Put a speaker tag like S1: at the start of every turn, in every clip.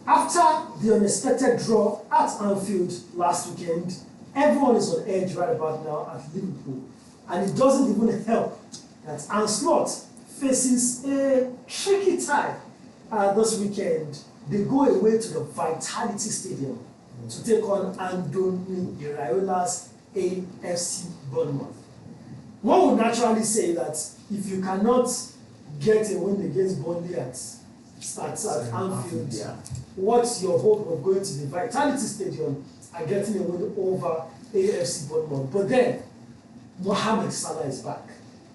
S1: After the unexpected draw at Anfield last weekend, everyone is on edge right about now at Liverpool. And it doesn't even help that Anslot faces a tricky tie this weekend. They go away to the Vitality Stadium to take on Andoni Iraiola's AFC Bournemouth. One would naturally say that if you cannot get a win against Burnley at Anfield, what's your hope of going to the Vitality Stadium and getting a win over AFC Bournemouth? But then, Mohamed Salah is back.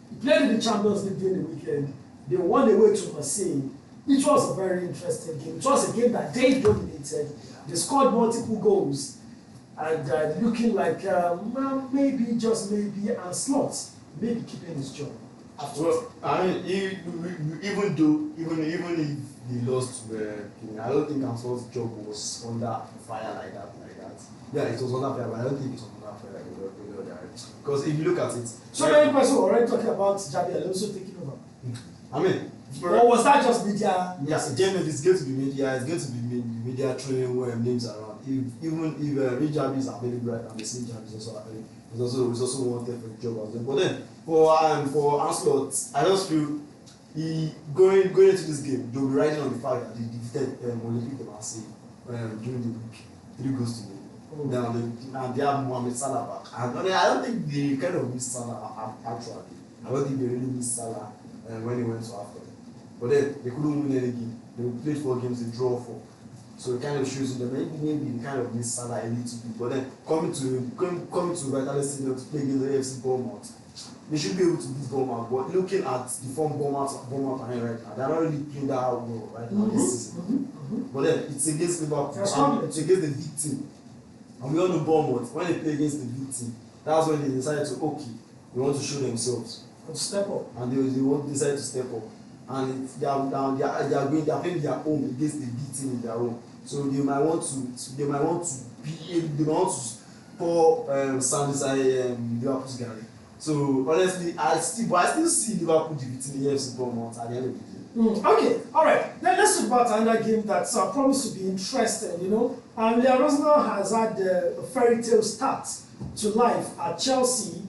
S1: He played in the Champions League during the weekend. They won away to Marseille. It was a very interesting game. It was a game that they dominated. They scored multiple goals. And looking like, maybe, just maybe, Anslot maybe keeping his job.
S2: Well, I mean, even if they lost to I don't think Anslot's job was under fire like that. Yeah, it was under fire, but I don't think it was under fire like that. Because if you look at it,
S1: so many people were already talking about Jabi Alonso taking over.
S2: I mean,
S1: or was that just media?
S2: Yes, again, it's going to be media. It's going to be media throwing names around. Even if Jabi is available right now, the same Jabi is also available. It's also wanted for the job as well. But then for Anslot, I just feel going into this game, they'll be riding on the fact that they defeated Olympique de Marseille during the week, 3 goals to 0. And they have Mohamed Salah back. And I don't think they kind of missed Salah actually. I don't think they really missed Salah when they went to Africa. But then they couldn't win any game. They played 4 games, they draw 4. So it kind of shows you that maybe they kind of missed Salah a little bit. But then coming to Vitality Stadium to play against the AFC Bournemouth, they should be able to beat Bournemouth. But looking at the form Bournemouth are in right now, they're not really playing that well right now this season. But then it's against Liverpool, it's against the big team. And we all know Bournemouth, when they play against the big team, that's when they decided to, they want to show themselves.
S1: And step up.
S2: And they decide to step up. And they are playing their home against the big team in their home. So they might want to pour sand inside Liverpool's gallery. So honestly, I still see Liverpool defeating the AFC Bournemouth at the end of the day.
S1: Okay, all right. Then let's talk about another game that's promised to be interesting. Leon Rosner has had a fairy tale start to life at Chelsea.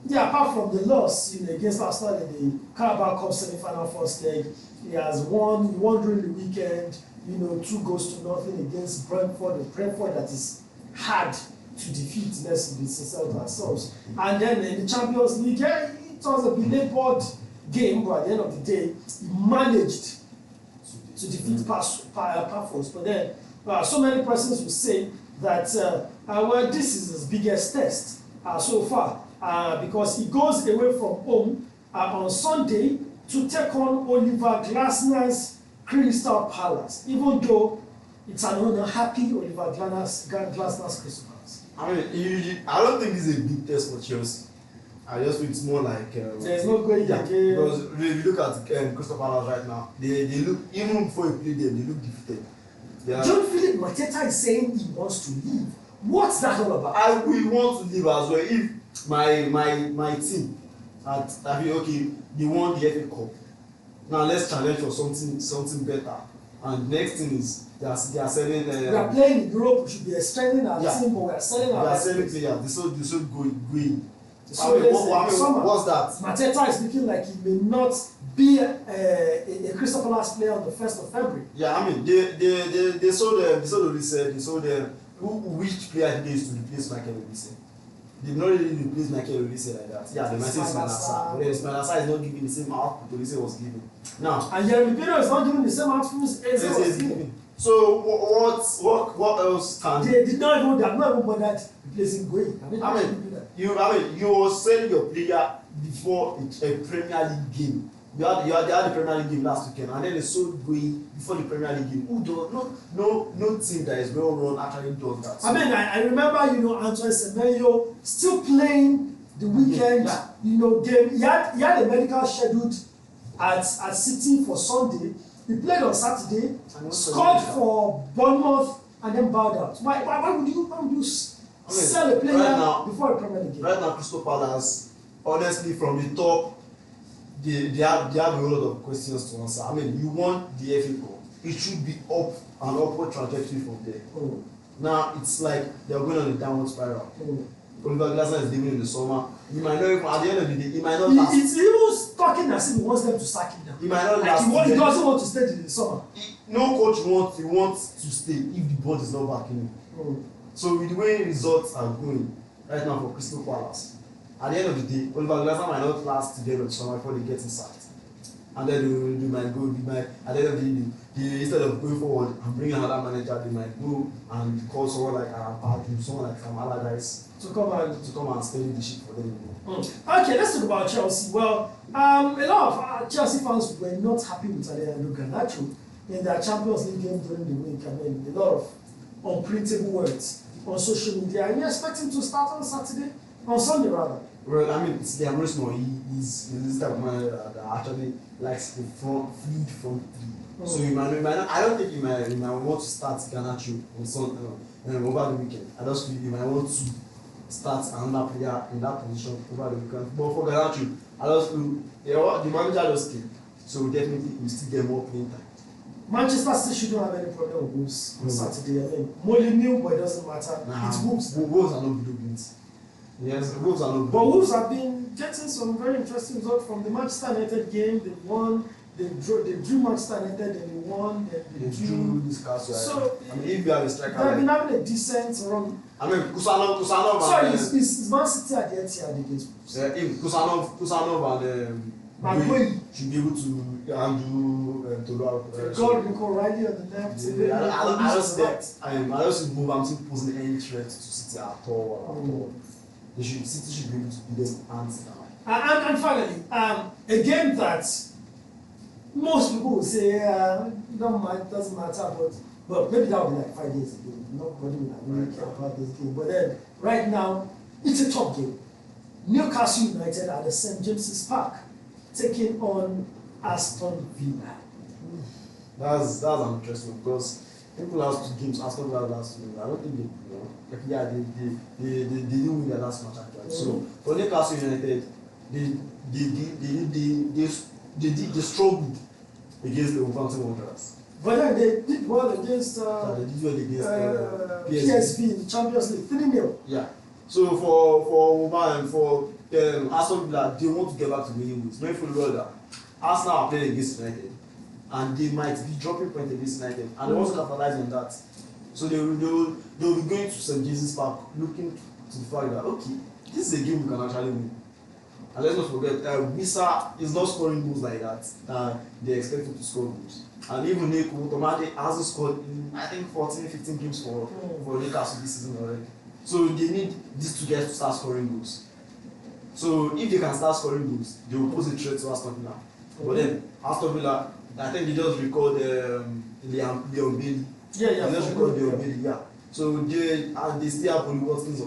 S1: Apart from the loss against Arsenal in the Carabao Cup semi-final first leg, he won during the weekend, 2 goals to nothing against Brentford, a Brentford that is hard to defeat, let's be sincere with ourselves. And then in the Champions League, it was a belabored game, but at the end of the day, he managed to defeat Pafos. But then, so many persons will say that, this is his biggest test so far. Because he goes away from home on Sunday to take on Oliver Glasner's Crystal Palace, even though it's an unhappy Oliver Glasner's Crystal Palace.
S2: I mean, I don't think this is a big test for Chelsea. I just feel it's more like
S1: there's no going again.
S2: Because if you look at Crystal Palace right now, they look, even before you play them, they look defeated.
S1: John Philip Mateta is saying he wants to leave. What's that all about?
S2: I will want to leave as well. If my team they won the FA Cup. Now let's challenge for something better. And the next thing is they are selling.
S1: We are playing in Europe. We should be strengthening our team, but we are selling our.
S2: We are selling players. They should going.
S1: So
S2: what's that?
S1: Mateta is looking like he may not be a Crystal Palace player on the 1st of February.
S2: Yeah, I mean they sold which player he is to replace Michael Olise. They've not really replaced Michael Olise like that. Yeah, they might say Ismail Assar, but then Ismail Assar is not giving the same output Olise was giving. Now,
S1: and Jeremy Pino is not giving the same output Olise was giving.
S2: So what else can
S1: they have not even bothered replacing Gueye.
S2: You were selling your player before a Premier League game. They had the Premier League game last weekend, and then they sold Gueye before the Premier League game. No team that is well run actually does that. So,
S1: I remember Antoine Semenyo still playing the weekend game. He had a medical scheduled at City for Sunday. He played on Saturday, scored for Bournemouth, and then bowed out. Why would you sell a player before a Premier League game?
S2: Right now, Crystal Palace, honestly, from the top, they have a lot of questions to answer. I mean, you won the FA Cup. it should be up an upward trajectory from there.
S1: Oh.
S2: Now it's like they're going on a downward spiral.
S1: Oh.
S2: Oliver Glasner is leaving in the summer. He might not even, at the end of the day, he might not last.
S1: He's even talking as if he wants them to sack him now.
S2: He might not
S1: Like
S2: last.
S1: he doesn't want to stay in the summer.
S2: No coach wants to stay if the board is not backing him.
S1: Oh.
S2: So with the way results are going right now for Crystal Palace, at the end of the day, Oliver Glasner might not last to the end of the summer before they get him sacked. And then they might go, at the end of the day, instead of going forward and bringing another manager, they might go and call someone like Arapadu, someone like Sam Allardyce to come and steady the ship for them.
S1: Okay, let's talk about Chelsea. Well, a lot of Chelsea fans were not happy with Alejandro Garnacho in their Champions League game during the week. I mean, a lot of unprintable words on social media. Are you expecting to start on Saturday? On Sunday, rather?
S2: Well, I mean, it's Liam Rossmo. He's this type of man that actually likes the fluid front three. So he might not, I don't think he might want to start Garnacho on Sunday over the weekend. I just feel he might want to start another player in that position over the weekend. But for Garnacho, I just feel the manager just came, so definitely we still get more playing time.
S1: Manchester City shouldn't have any problem with Wolves on Saturday. I mean, Molineux, but it doesn't matter. It's Wolves.
S2: Wolves are not blue beans. Yes, Wolves are not.
S1: But Wolves have been getting some very interesting results from the Manchester United game. They won, they drew Manchester United, then they won, then they drew
S2: Newcastle.
S1: So
S2: I mean, if you have a striker,
S1: they've been having a decent run.
S2: I mean, Kusanov.
S1: Sorry, is Man City at the Etihad against Wolves?
S2: If Kusanov and Maguire should be able to handle
S1: God, Nico Riley on the left.
S2: I don't see Wolverhampton posing any threat to City at all. City should be able to beat them hands down.
S1: And finally, a game that most people will say doesn't matter, but maybe that will be like 5 years ago. Nobody will really care about this game. But then, right now, it's a top game. Newcastle United at the St. James's Park, taking on Aston Villa.
S2: That's an interesting because people last two games, Aston Villa last two games, I don't think they didn't win their last match actually. So for Newcastle United, they struggled against the Wolverhampton Wanderers.
S1: But then they did well against PSV in the Champions League, 3-0.
S2: Yeah. So for Wolverhampton and for Aston Villa, they want to get back to winning ways. Don't forget that Arsenal are playing against United, and they might be dropping points against United, and they want to capitalize on that. So they will be going to St. James's Park looking to the fact that okay, this is a game we can actually win. And let's not forget, Wissa is not scoring goals like that. They expect him to score goals. And even Neko Tomade hasn't scored in, I think, 14-15 games for Newcastle this season already. So they need these two guys to start scoring goals. So if they can start scoring goals, they will pose a threat to Aston Villa. But then Aston Villa, I think they just recalled Leon Bailey. They just recalled Leon Bailey, yeah. So they still have Oli Watkins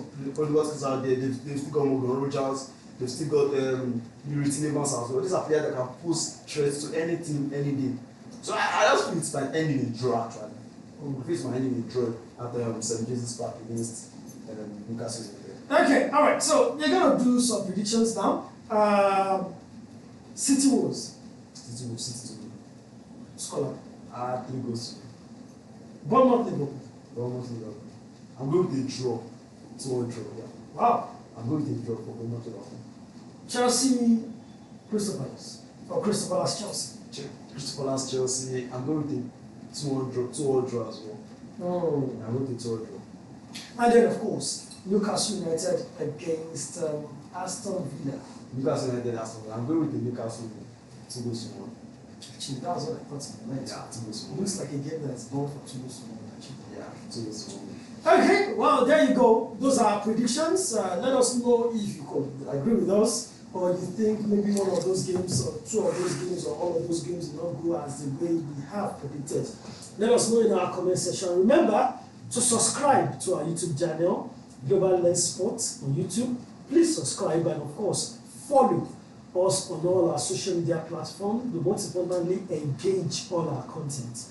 S2: out there. They've still got Morgan Rogers. They've still got Yuri Evans as well. These are players that can pose threats to any team, any day. So I just feel it's my ending a draw actually. I feel it's my ending a draw at St. James's Park against Newcastle United.
S1: Okay, all right. So we're gonna do some predictions now. City Wolves.
S2: City to win.
S1: Scholar.
S2: 3 goals to win.
S1: Bournemouth Liverpool.
S2: Bournemouth Liverpool. I'm going with a draw. 2-1 draw. Yeah.
S1: Wow.
S2: I'm going with a draw for Bournemouth Liverpool.
S1: Chelsea Crystal Palace. Or Crystal Palace Chelsea.
S2: Crystal Palace Chelsea. I'm going with a 2-1 draw as well. I'm going with a 2-1 draw.
S1: And then of course Newcastle United against Aston Villa.
S2: Newcastle United Aston Villa. I'm going with the Newcastle 2 goals to 1.
S1: Actually, that was what I thought in my mind.
S2: Yeah, 2 goals to 1.
S1: Looks like a game that's born for 2 goals to 1 actually.
S2: Yeah, 2 goals to 1.
S1: Okay, well there you go. Those are our predictions. Let us know if you could agree with us, or you think maybe one of those games, or 2 of those games, or all of those games did not go as the way we have predicted. Let us know in our comment section. Remember to subscribe to our YouTube channel, Global Lens Sports on YouTube. Please subscribe and of course follow us on all our social media platforms. But most importantly, engage all our content.